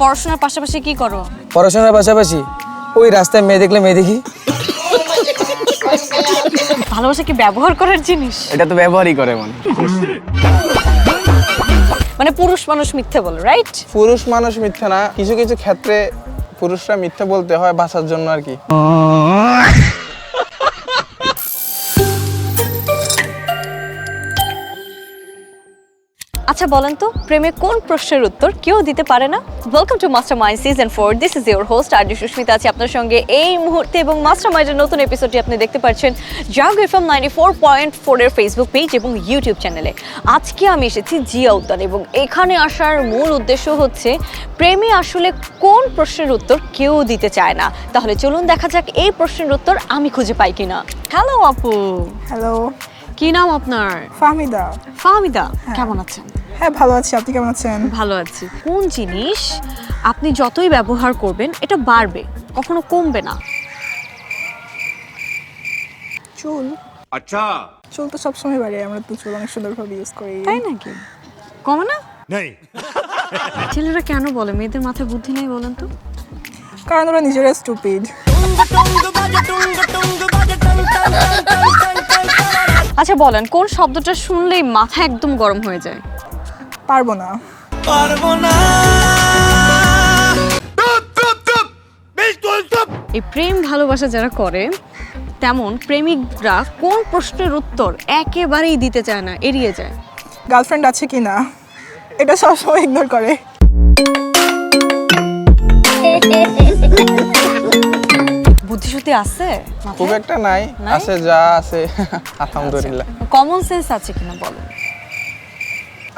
পড়াশোনার পাশাপাশি কি করো? পড়াশোনার পাশাপাশি ওই রাস্তায় মেয়ে দেখলে মেয়ে দেখি। ভালোবাসা কি ব্যবহার করার জিনিস? এটা তো ব্যবহারই করে মানে পুরুষ মানুষ মিথ্যে বলে, রাইট? পুরুষ মানুষ মিথ্যা না, কিছু কিছু ক্ষেত্রে পুরুষরা মিথ্যা বলতে হয় বাঁচার জন্য আর কি। আচ্ছা বলেন তো, প্রেমে কোন প্রশ্নের উত্তর কেউ দিতে পারে না? Welcome to Mastermind season 4। This is your host RJ Susmita, আছি আপনার সঙ্গে এই মুহূর্তে, এবং মাস্টারমাইন্ডের নতুন এপিসোডটি আপনি দেখতে পাচ্ছেন জাগো এফএম 94.4 এর ফেসবুক পেজ এবং ইউটিউব চ্যানেলে। আজকে আমি এসেছি জিয়া উদ্যান, এবং এখানে আসার মূল উদ্দেশ্য হচ্ছে প্রেমে আসলে কোন প্রশ্নের উত্তর কেউ দিতে চায় না। তাহলে চলুন দেখা যাক এই প্রশ্নের উত্তর আমি খুঁজে পাই কিনা। হ্যালো আপু। হ্যালো, কি নাম আপনার? ফাহমিদা। ফাহমিদা, কেমন আছেন? হ্যাঁ, ভালো আছি, আপনি কেমন আছেন? ভালো আছি। কোন জিনিস আপনি যতই ব্যবহার করবেন এটা বাড়বে, কখনো কমবে না? চুল। अच्छा চুল তো সবসময় বাড়ে, আমরা তো চুল অনেক সুন্দরভাবে ইউজ করি। তাই নাকি? কমে না? नहीं ছেলেরা কেন বলে মেয়েদের মাথায় বুদ্ধি নেই, বলেন তো? কারণ ওরা নিজেরা স্টুপিড। আচ্ছা বলেন, কোন শব্দটা শুনলেই মাথা একদম গরম হয়ে যায়? পারবো না। এই প্রেম ভালোবাসা যারা করে, তেমন প্রেমিকরা কোন প্রশ্নের উত্তর একেবারেই দিতে চায় না, এড়িয়ে যায়? গার্লফ্রেন্ড আছে কি না, এটা সবসময় ইগনোর করে। বুদ্ধি শুদ্ধি আছে খুব একটা নাই, নাই? আছে যা আছে আলহামদুলিল্লাহ। কমন সেন্স আছে কিনা বলো?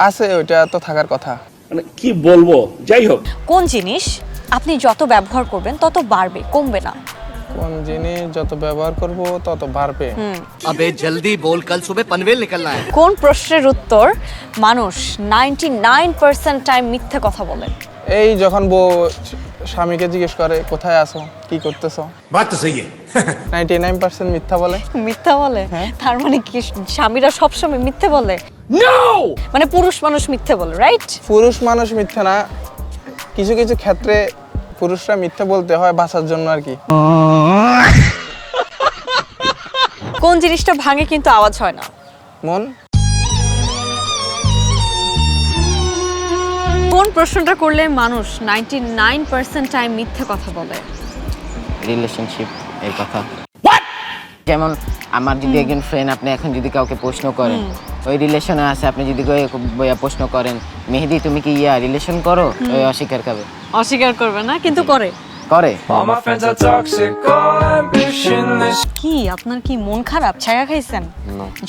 আছে, ওইটা তো থাকার কথা। মানে কি বলবো, যাই হোক। কোন জিনিস আপনি যত ব্যবহার করবেন তত বাড়বে, কমবে না? কোন জিনিস যত ব্যবহার করব তত বাড়বে। अबे जल्दी बोल, कल सुबह पनवेल निकलना है। কোন প্রশ্নের উত্তর মানুষ 99% টাইম মিথ্যে কথা বলে? এই যখন বউ স্বামীকে জিজ্ঞেস করে কোথায় আছো, কি করতেছো, बात तो सही है 99% মিথ্যা বলে। মিথ্যা বলে? তার মানে কি স্বামীরা সবসময় মিথ্যে বলে? नो মানে পুরুষ মানুষ মিথ্যে বলে, রাইট? পুরুষ মানুষ মিথ্যা না, কিছু কিছু ক্ষেত্রে পুরুষরা মিথ্যা বলতে হয় বাঁচার জন্য আর কি। কোন জিনিসটা ভাঙে কিন্তু আওয়াজ হয় না? মন। কোন প্রশ্নটা করলে মানুষ 99% টাইম মিথ্যে কথা বলে? রিলেশনশিপ এর কথা। যেমন আমার যদি একজন ফ্রেন্ড, আপনি এখন যদি কাউকে প্রশ্ন করেন, ওই রিলেশনে আছে, আপনি যদি প্রশ্ন করেন মেহেদি তুমি কি রিলেশন করো, ওই অস্বীকার করবে। অস্বীকার করবে না, কিন্তু করে। করে। কি আপনার কি মন খারাপ, ছায়া খাইছেন?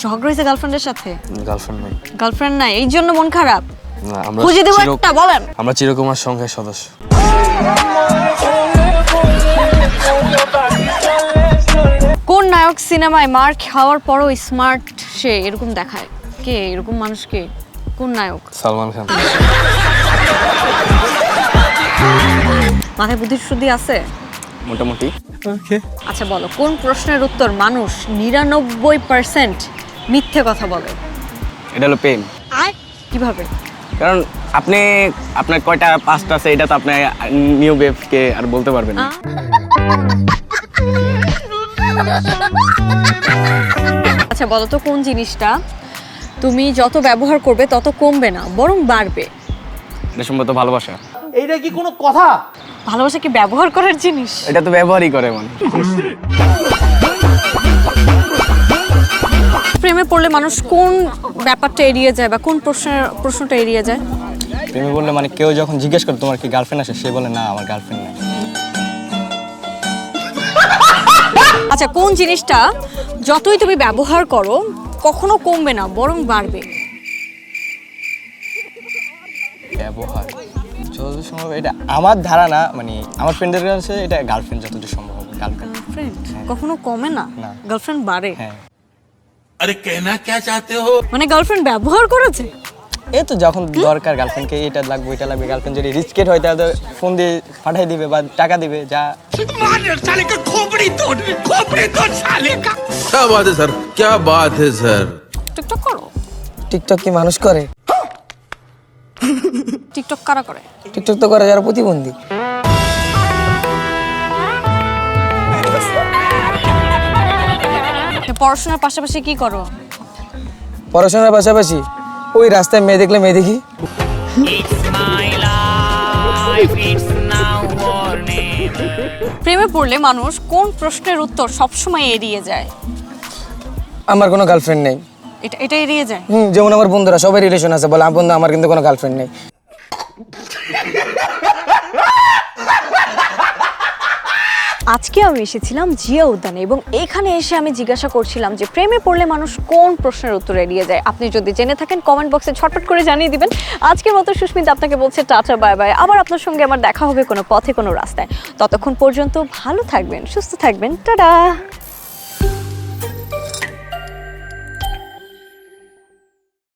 ঝগড়া হয়েছে গার্লফ্রেন্ডের সাথে? গার্লফ্রেন্ড নাই। গার্লফ্রেন্ড নাই, এই জন্য মন খারাপ? না, আমরা খুঁজে দেবো একটা, বলেন। আমরা চিরকুমার সংঘের সদস্য। কোন নায়ক সিনেমায় মার খাওয়ার পরও স্মার্ট সে এরকম দেখায়? কে এরকম মানুষ? কে, কোন নায়ক? সালমান খান। মাথায় বুদ্ধি শুদ্ধি আছে মোটামুটি। আচ্ছা বলো, কোন প্রশ্নের উত্তর মানুষ 99% মিথ্যে কথা বলে? এটা হলো প্রেম। কিভাবে? কারণ আপনি আপনার কয়টা পাঁচটা আছে এটা তো আপনি নিউ বেবকে আর বলতে পারবেন না। আচ্ছা বলো তো, কোন জিনিসটা তুমি যত ব্যবহার করবে তত কমবে না, বরং বাড়বে? এটা সম্ভবত ভালোবাসা। এইটা কি কোনো কথা? ভালোবাসা কি ব্যবহার করার জিনিস? এটা তো ব্যবহারই করে প্রেমে পড়লে মানুষ কোন ব্যাপারটা এড়িয়ে যায়, বা কোন প্রশ্নটা এড়িয়ে যায়? প্রেমে বললে মানে কেউ যখন জিজ্ঞেস করে তোমার কি গার্লফ্রেন্ড আছে, সে বলে না আমার গার্লফ্রেন্ড নেই। আচ্ছা কোন জিনিসটা যতই তুমি ব্যবহার করো কখনো কমবে না, বরং বাড়বে? ব্যবহার যতদূর সম্ভব, এটা আমার ধারণা, মানে আমার ফ্রেন্ডের কাছে এটা গার্লফ্রেন্ড যতদূর সম্ভব হবে। গার্লফ্রেন্ড ফ্রেন্ড কখনো কমে না, না। গার্লফ্রেন্ড বাড়ে। হ্যাঁ। अरे कहना क्या चाहते हो? মানে গার্লফ্রেন্ড ব্যবহার করেছে? এই তো যখন দরকার গার্লফ্রেন্ডকে, এটা লাগবে ওইটা লাগবে, গার্লফ্রেন্ড যদি রিচকেট হয় তাহলে ফোন দিয়ে পাঠিয়ে দিবে বা টাকা দিবে, যা। साले का खोपड़ी तोड़ साले का। क्या बात है सर, क्या बात है सर। টিকটক করো? টিকটক কি মানুষ করে? টিকটক কারা করে? টিকটক তো করে যারা প্রতিবন্ধী। পড়াশোনার পাশাপাশি কি করো? পড়াশোনার পাশাপাশি ওই রাস্তায় মেয়ে দেখলে মেয়ে দেখি। প্রেমে পড়লে মানুষ কোন প্রশ্নের উত্তর সবসময় এড়িয়ে যায়? আমার কোনো গার্লফ্রেন্ড নেই। এটা এড়িয়ে যায়? যেমন আমার বন্ধুরা সবাই রিলেশন আছে, বলে বন্ধু আমার কিন্তু কোনো গার্লফ্রেন্ড নেই। আজকে আমি এসেছিলাম জিয়া উদ্যানে এবং এখানে এসে আমি জিজ্ঞাসা করছিলাম যে প্রেমে পড়লে মানুষ কোন প্রশ্নের উত্তর এড়িয়ে যায়। আপনি যদি জেনে থাকেন কমেন্ট বক্সে ঝটপট করে জানিয়ে দিবেন। আজকের মতো সুস্মিতা আপনাকে বলছে টাটা বাই বাই। আবার আপনার সঙ্গে আমার দেখা হবে কোনো পথে কোনো রাস্তায়। ততক্ষণ পর্যন্ত ভালো থাকবেন, সুস্থ থাকবেন, টাটা।